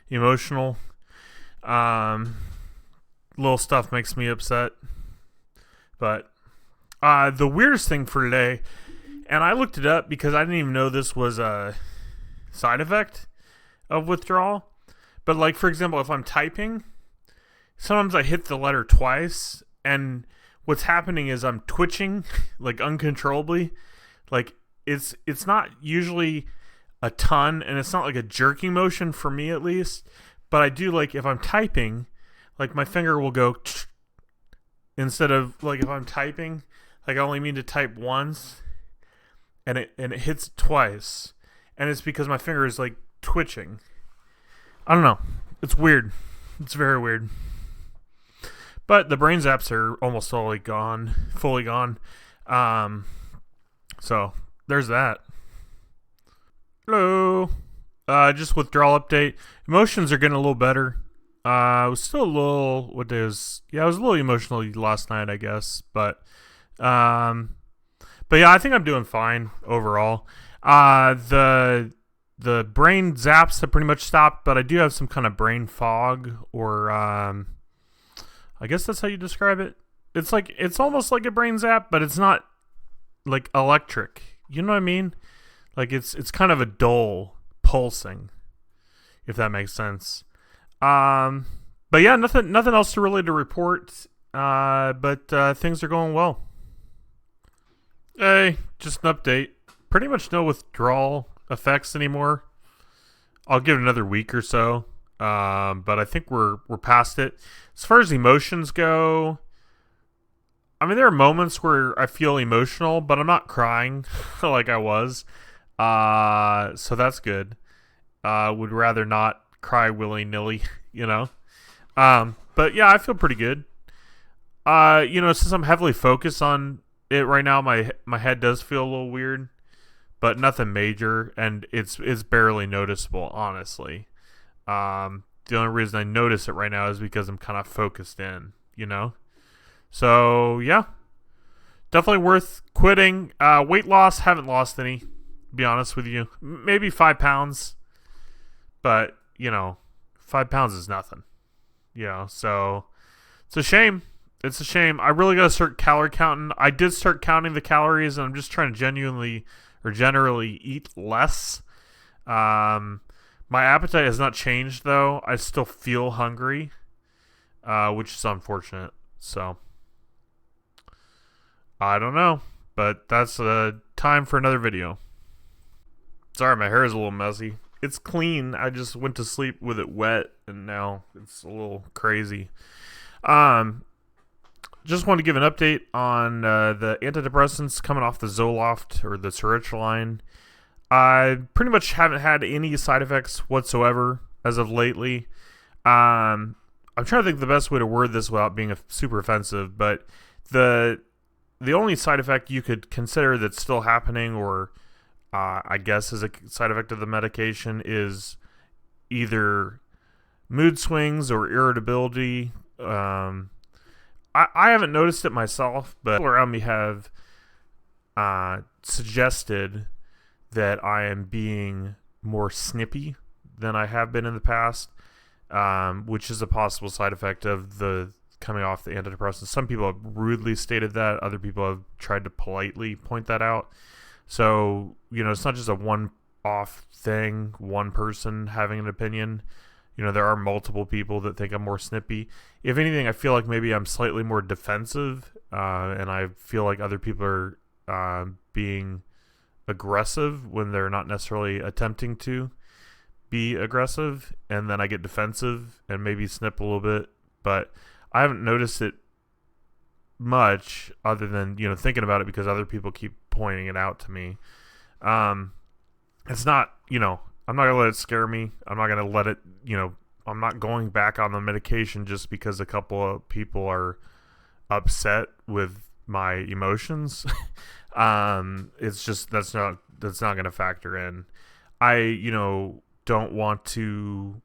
emotional. Little stuff makes me upset. But, the weirdest thing for today, and I looked it up because I didn't even know this was a side effect of withdrawal. But, like, for example, if I'm typing, sometimes I hit the letter twice, and what's happening is I'm twitching, like, uncontrollably. Like, it's not usually a ton, and it's not like a jerking motion for me, at least. But I do, like, if I'm typing, like, my finger will go instead of, like, if I'm typing, like, I only mean to type once, and it hits twice. And it's because my finger is, like, twitching. I don't know. It's weird. It's very weird. But the brain zaps are almost fully gone. So there's that. Hello. Just withdrawal update. Emotions are getting a little better. I was still a little. What day was? Yeah, I was a little emotional last night, I guess. But yeah, I think I'm doing fine overall. The brain zaps have pretty much stopped, but I do have some kind of brain fog, or I guess that's how you describe it. It's almost like a brain zap, but it's not like electric. You know what I mean? Like it's kind of a dull pulsing, if that makes sense. But yeah, nothing else to report. But things are going well. Hey, just an update. Pretty much no withdrawal effects anymore. I'll give it another week or so, but I think we're past it. As far as emotions go, I mean, there are moments where I feel emotional, but I'm not crying like I was, so that's good. Would rather not cry willy-nilly, but yeah, I feel pretty good. Since I'm heavily focused on it right now, my head does feel a little weird. But nothing major, and it's barely noticeable, honestly. The only reason I notice it right now is because I'm kind of focused in, So, yeah. Definitely worth quitting. Weight loss, haven't lost any, to be honest with you. Maybe 5 pounds. But, 5 pounds is nothing. So it's a shame. It's a shame. I really got to start calorie counting. I did start counting the calories, and I'm just trying to generally eat less. My appetite has not changed, though. I still feel hungry, which is unfortunate. So, I don't know. But that's time for another video. Sorry, my hair is a little messy. It's clean. I just went to sleep with it wet, and now it's a little crazy. Just want to give an update on the antidepressants coming off the Zoloft or the Sertraline. I pretty much haven't had any side effects whatsoever as of lately. I'm trying to think the best way to word this without being super offensive, but the only side effect you could consider that's still happening, or I guess is a side effect of the medication, is either mood swings or irritability. I haven't noticed it myself, but people around me have suggested that I am being more snippy than I have been in the past, which is a possible side effect of the coming off the antidepressants. Some people have rudely stated that. Other people have tried to politely point that out. So, it's not just a one-off thing, one person having an opinion. There are multiple people that think I'm more snippy. If anything, I feel like maybe I'm slightly more defensive, and I feel like other people are being aggressive when they're not necessarily attempting to be aggressive, and then I get defensive and maybe snip a little bit. but I haven't noticed it much other than, thinking about it because other people keep pointing it out to me. It's not, I'm not going to let it scare me. I'm not going to let it, I'm not going back on the medication just because a couple of people are upset with my emotions. It's just, that's not going to factor in. I, don't want to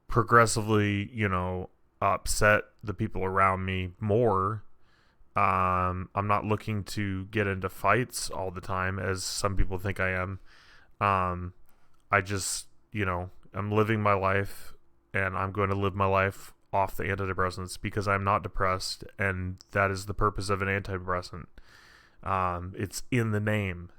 progressively, upset the people around me more. I'm not looking to get into fights all the time as some people think I am. I just, I'm living my life, and I'm going to live my life off the antidepressants because I'm not depressed, and that is the purpose of an antidepressant. It's in the name.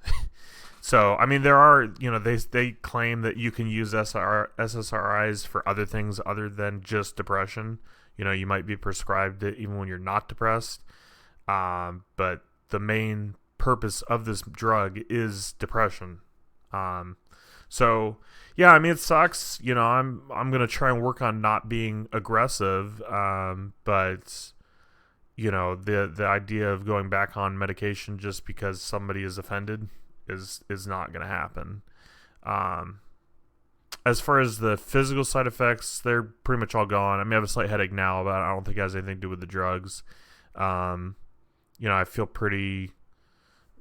So, I mean, there are, they claim that you can use SSRIs for other things other than just depression. You might be prescribed it even when you're not depressed. But the main purpose of this drug is depression. So, yeah, I mean, it sucks. I'm going to try and work on not being aggressive. But, the idea of going back on medication just because somebody is offended is not going to happen. As far as the physical side effects, they're pretty much all gone. I mean, I have a slight headache now, but I don't think it has anything to do with the drugs. I feel pretty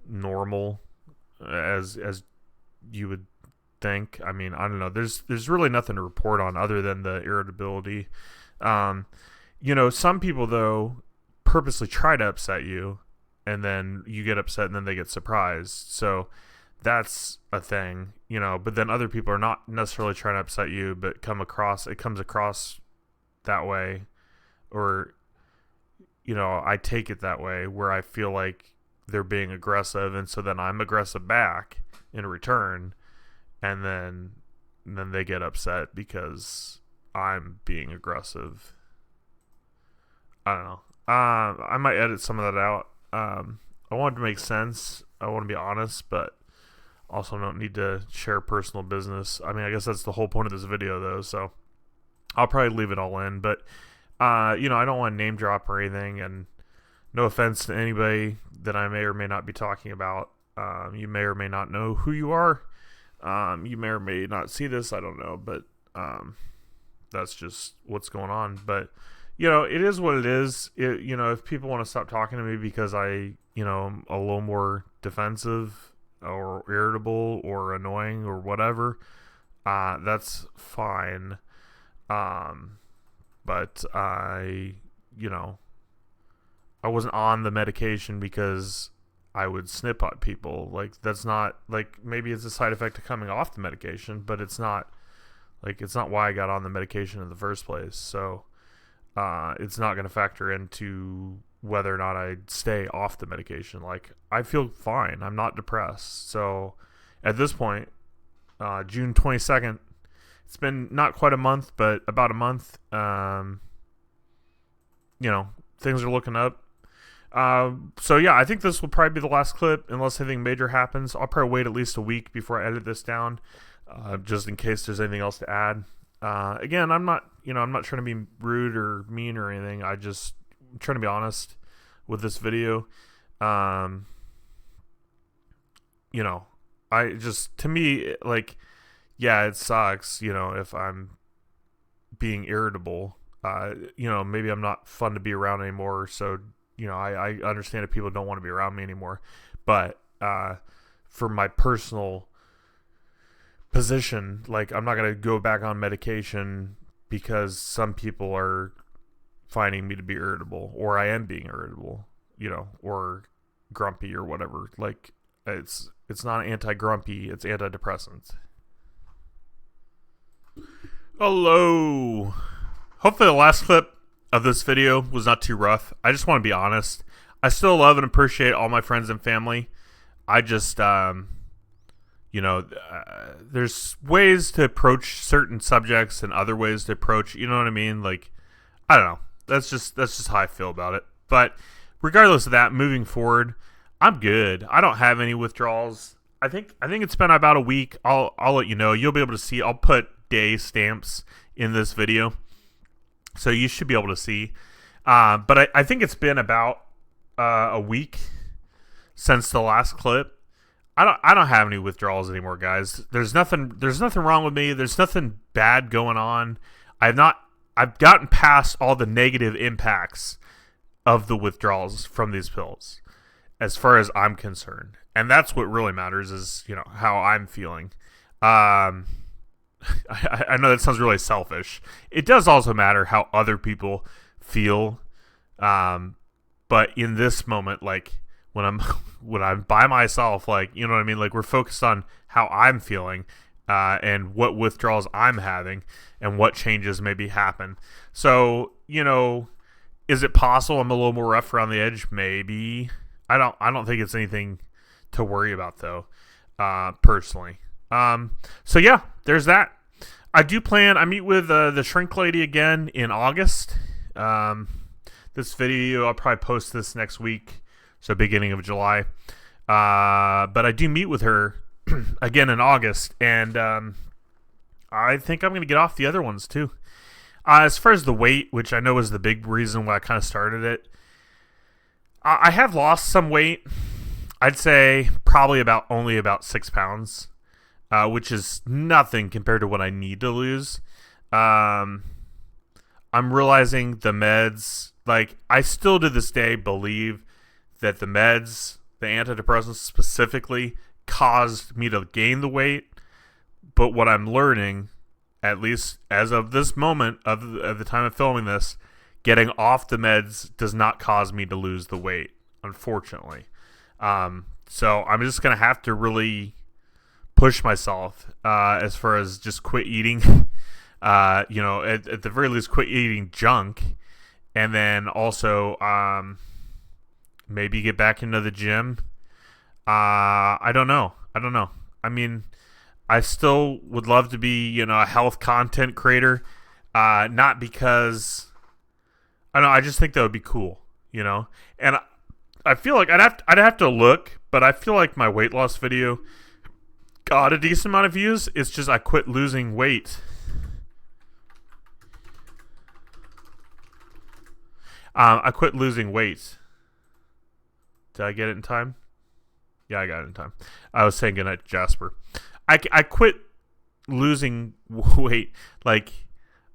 normal as you would think. I mean, I don't know. There's really nothing to report on other than the irritability. Some people though purposely try to upset you, and then you get upset and then they get surprised. So that's a thing, but then other people are not necessarily trying to upset you, but it comes across that way, or, I take it that way where I feel like they're being aggressive. And so then I'm aggressive back in return. And then they get upset because I'm being aggressive. I don't know. I might edit some of that out. I want it to make sense. I want to be honest, but also don't need to share personal business. I mean, I guess that's the whole point of this video, though, so I'll probably leave it all in. But, I don't want to name drop or anything, and no offense to anybody that I may or may not be talking about. You may or may not know who you are. You may or may not see this. I don't know, but that's just what's going on. But, it is what it is. If people want to stop talking to me because I, am a little more defensive or irritable or annoying or whatever, that's fine. But I wasn't on the medication because I would snip at people. Like, that's not, like, maybe it's a side effect of coming off the medication, but it's not why I got on the medication in the first place. So, it's not going to factor into whether or not I stay off the medication. Like, I feel fine. I'm not depressed. So at this point, June 22nd, it's been not quite a month, but about a month. Things are looking up. So yeah, I think this will probably be the last clip unless anything major happens. I'll probably wait at least a week before I edit this down, just in case there's anything else to add. Again, I'm not trying to be rude or mean or anything. I'm trying to be honest with this video. To me, like, yeah, it sucks, if I'm being irritable. Maybe I'm not fun to be around anymore. So, I understand if people don't want to be around me anymore. But for my personal position, like, I'm not going to go back on medication because some people are finding me to be irritable, or I am being irritable, or grumpy or whatever. Like, it's not anti-grumpy, it's antidepressants. Hello. Hopefully the last clip of this video was not too rough. I just want to be honest. I still love and appreciate all my friends and family. I just, there's ways to approach certain subjects and other ways to approach, you know what I mean? Like, I don't know. That's just how I feel about it. But regardless of that, moving forward, I'm good. I don't have any withdrawals. I think it's been about a week. I'll let you know. You'll be able to see. I'll put day stamps in this video So you should be able to see. But I think it's been about a week since the last clip. I don't have any withdrawals anymore, guys. There's nothing wrong with me. There's nothing bad going on. I've gotten past all the negative impacts of the withdrawals from these pills, as far as I'm concerned. And that's what really matters, is, how I'm feeling. I know that sounds really selfish. It does also matter how other people feel. But in this moment, like, when I'm by myself, like, you know what I mean? Like, we're focused on how I'm feeling, and what withdrawals I'm having and what changes maybe happen. So, is it possible I'm a little more rough around the edge? Maybe. I don't think it's anything to worry about, though, personally. So yeah, there's that. I meet with the shrink lady again in August. This video, I'll probably post this next week, so beginning of July. But I do meet with her again in August, and I think I'm going to get off the other ones too. As far as the weight, which I know is the big reason why I kind of started it, I have lost some weight. I'd say probably only about 6 pounds, which is nothing compared to what I need to lose. I'm realizing the meds, like, I still to this day believe that the meds, the antidepressants specifically, caused me to gain the weight. But what I'm learning, at least as of this moment of the time of filming this, getting off the meds does not cause me to lose the weight, unfortunately. So I'm just going to have to really push myself as far as just quit eating, at the very least quit eating junk, and then also maybe get back into the gym. I don't know. I mean, I still would love to be, a health content creator, not because, I don't know, I just think that would be cool, and I feel like I'd have to look, but I feel like my weight loss video got a decent amount of views. It's just I quit losing weight. I quit losing weight. Did I get it in time? Yeah, I got it in time. I was saying goodnight to Jasper. I quit losing weight. Like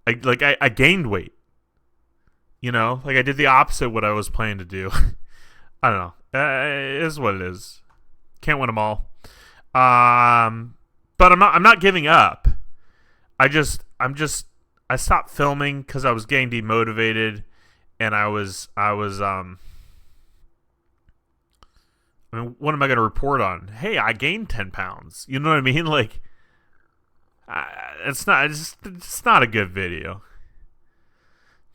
I gained weight. Like I did the opposite of what I was planning to do. I don't know. It is what it is. Can't win them all. But I'm not giving up. I stopped filming because I was getting demotivated, and I mean, what am I going to report on? Hey, I gained 10 pounds. You know what I mean? Like, it's not a good video.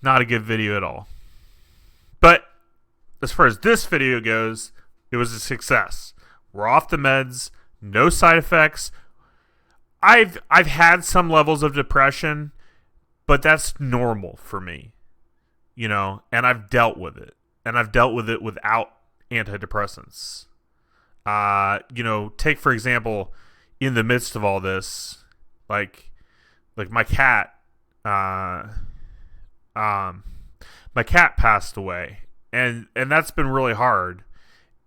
Not a good video at all. But as far as this video goes, it was a success. We're off the meds, no side effects. I've had some levels of depression, but that's normal for me, and I've dealt with it, and I've dealt with it without antidepressants. Take for example, in the midst of all this, like my cat, my cat passed away, and that's been really hard,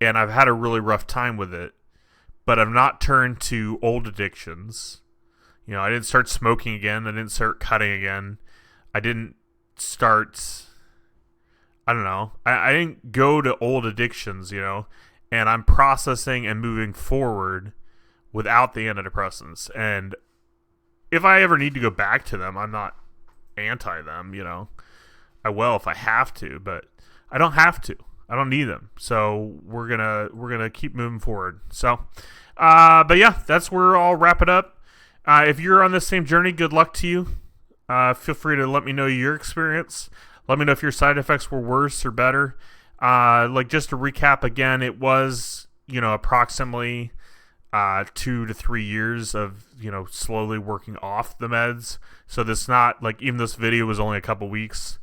and I've had a really rough time with it, but I've not turned to old addictions. I didn't start smoking again. I didn't start cutting again. I didn't start, I don't know. I didn't go to old addictions, and I'm processing and moving forward without the antidepressants. And if I ever need to go back to them, I'm not anti them, I will if I have to, but I don't have to. I don't need them. So we're gonna keep moving forward. So, but yeah, that's where I'll wrap it up. If you're on this same journey, good luck to you. Feel free to let me know your experience. Let me know if your side effects were worse or better. Just to recap again, it was, approximately 2 to 3 years of, slowly working off the meds. So this not like, even this video was only a couple weeks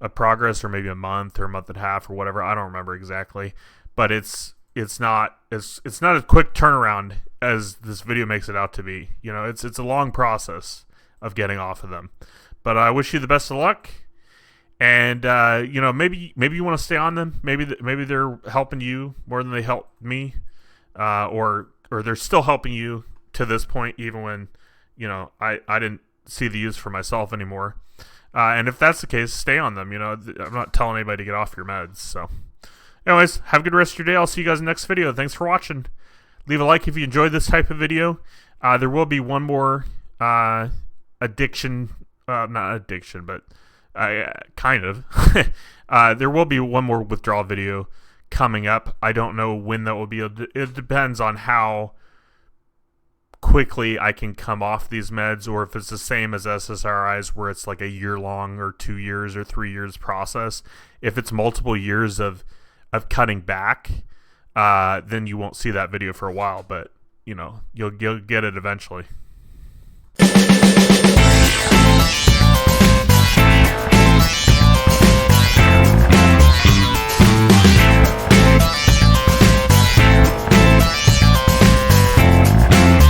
of progress, or maybe a month or a month and a half or whatever. I don't remember exactly, but it's not a quick turnaround as this video makes it out to be. It's a long process of getting off of them. But I wish you the best of luck. And maybe you want to stay on them. Maybe they're helping you more than they helped me, or they're still helping you to this point, even when I didn't see the use for myself anymore. And if that's the case, stay on them. I'm not telling anybody to get off your meds. So, anyways, have a good rest of your day. I'll see you guys in the next video. Thanks for watching. Leave a like if you enjoyed this type of video. There will be one more addiction, not addiction, but kind of. There will be one more withdrawal video coming up. I don't know when that will be. It depends on how quickly I can come off these meds, or if it's the same as SSRIs where it's like a year long or 2 years or 3 years process. If it's multiple years of cutting back, then you won't see that video for a while, but you'll get it eventually.